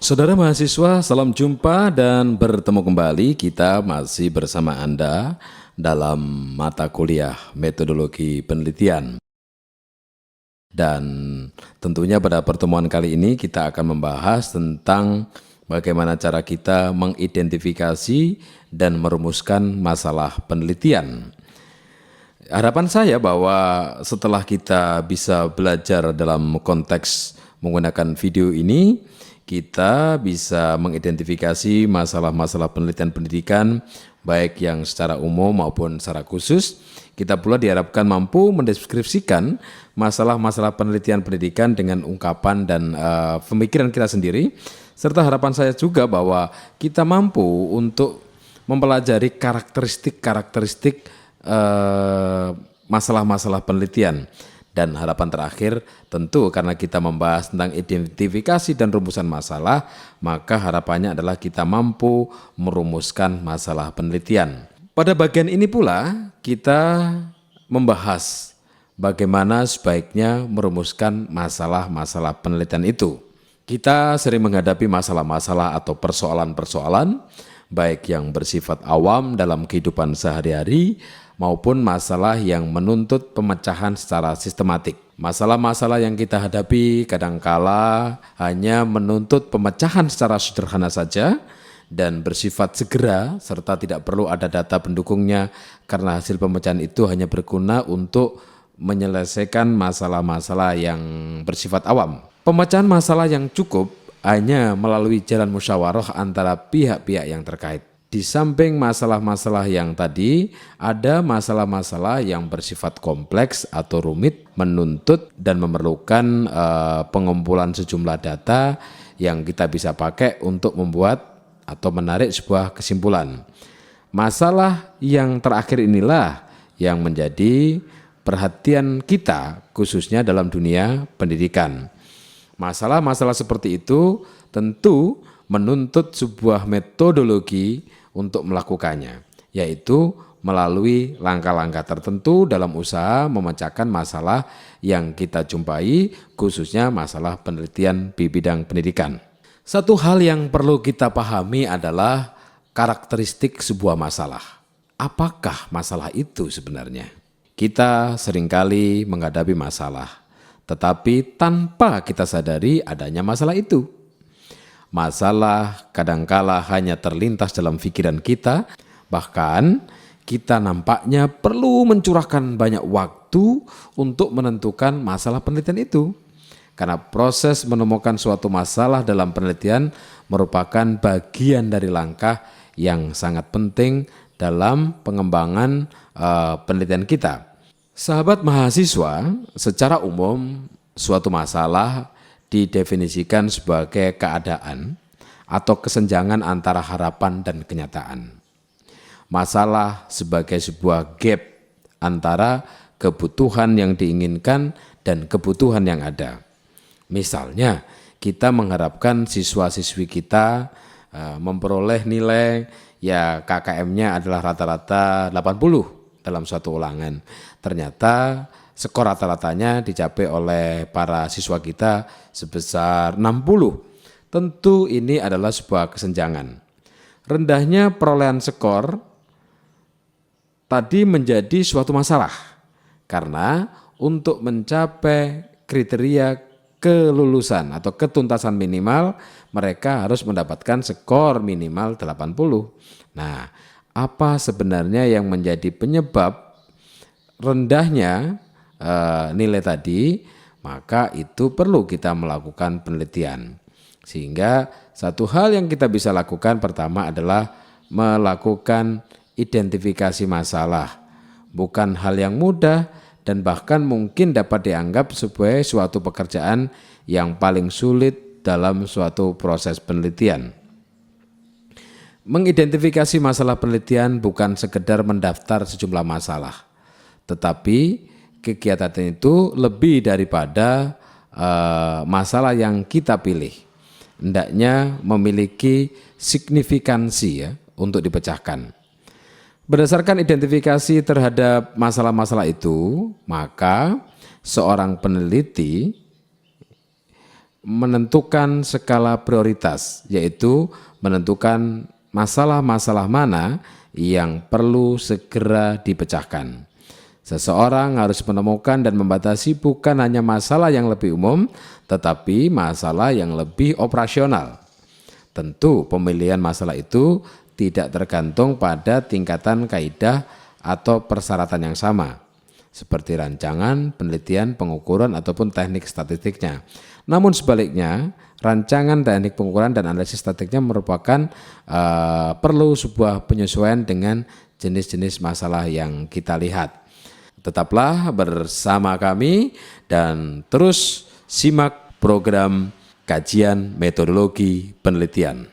Saudara mahasiswa, salam jumpa dan bertemu kembali. Kita masih bersama Anda dalam mata kuliah metodologi penelitian. Dan tentunya pada pertemuan kali ini kita akan membahas tentang bagaimana cara kita mengidentifikasi dan merumuskan masalah penelitian. Harapan saya bahwa setelah kita bisa belajar dalam konteks menggunakan video ini, kita bisa mengidentifikasi masalah-masalah penelitian pendidikan, baik yang secara umum maupun secara khusus. Kita pula diharapkan mampu mendeskripsikan masalah-masalah penelitian pendidikan dengan ungkapan dan pemikiran kita sendiri, serta harapan saya juga bahwa kita mampu untuk mempelajari karakteristik masalah-masalah penelitian. Dan harapan terakhir tentu karena kita membahas tentang identifikasi dan rumusan masalah, maka harapannya adalah kita mampu merumuskan masalah penelitian. Pada bagian ini pula kita membahas bagaimana sebaiknya merumuskan masalah-masalah penelitian itu. Kita sering menghadapi masalah-masalah atau persoalan-persoalan baik yang bersifat awam dalam kehidupan sehari-hari maupun masalah yang menuntut pemecahan secara sistematik. Masalah-masalah yang kita hadapi kadangkala hanya menuntut pemecahan secara sederhana saja dan bersifat segera serta tidak perlu ada data pendukungnya karena hasil pemecahan itu hanya berguna untuk menyelesaikan masalah-masalah yang bersifat awam. Pemecahan masalah yang cukup hanya melalui jalan musyawarah antara pihak-pihak yang terkait. Di samping masalah-masalah yang tadi, ada masalah-masalah yang bersifat kompleks atau rumit, menuntut dan memerlukan pengumpulan sejumlah data yang kita bisa pakai untuk membuat atau menarik sebuah kesimpulan. Masalah yang terakhir inilah yang menjadi perhatian kita khususnya dalam dunia pendidikan. Masalah-masalah seperti itu tentu menuntut sebuah metodologi untuk melakukannya, yaitu melalui langkah-langkah tertentu dalam usaha memecahkan masalah yang kita jumpai, khususnya masalah penelitian di bidang pendidikan. Satu hal yang perlu kita pahami adalah karakteristik sebuah masalah. Apakah masalah itu sebenarnya? Kita seringkali menghadapi masalah, tetapi tanpa kita sadari adanya masalah itu. Masalah kadangkala hanya terlintas dalam pikiran kita, bahkan kita nampaknya perlu mencurahkan banyak waktu untuk menentukan masalah penelitian itu. Karena proses menemukan suatu masalah dalam penelitian merupakan bagian dari langkah yang sangat penting dalam pengembangan penelitian kita. Sahabat mahasiswa, secara umum suatu masalah didefinisikan sebagai keadaan atau kesenjangan antara harapan dan kenyataan. Masalah sebagai sebuah gap antara kebutuhan yang diinginkan dan kebutuhan yang ada. Misalnya, kita mengharapkan siswa-siswi kita memperoleh nilai ya KKM-nya adalah rata-rata 80 dalam suatu ulangan. Ternyata skor rata-ratanya dicapai oleh para siswa kita sebesar 60. Tentu ini adalah sebuah kesenjangan. Rendahnya perolehan skor tadi menjadi suatu masalah. Karena untuk mencapai kriteria kelulusan atau ketuntasan minimal, mereka harus mendapatkan skor minimal 80. Nah, apa sebenarnya yang menjadi penyebab rendahnya nilai tadi? Maka itu perlu kita melakukan penelitian. Sehingga satu hal yang kita bisa lakukan pertama adalah melakukan identifikasi masalah. Bukan hal yang mudah dan bahkan mungkin dapat dianggap sebagai suatu pekerjaan yang paling sulit dalam suatu proses penelitian. Mengidentifikasi masalah penelitian bukan sekedar mendaftar sejumlah masalah, tetapi kegiatan itu lebih daripada masalah yang kita pilih. Hendaknya memiliki signifikansi ya untuk dipecahkan. Berdasarkan identifikasi terhadap masalah-masalah itu, maka seorang peneliti menentukan skala prioritas, yaitu menentukan masalah-masalah mana yang perlu segera dipecahkan. Seseorang harus menemukan dan membatasi bukan hanya masalah yang lebih umum, tetapi masalah yang lebih operasional. Tentu pemilihan masalah itu tidak tergantung pada tingkatan kaidah atau persyaratan yang sama, seperti rancangan, penelitian, pengukuran, ataupun teknik statistiknya. Namun sebaliknya, rancangan, teknik pengukuran, dan analisis statistiknya merupakan perlu sebuah penyesuaian dengan jenis-jenis masalah yang kita lihat. Tetaplah bersama kami dan terus simak program kajian metodologi penelitian.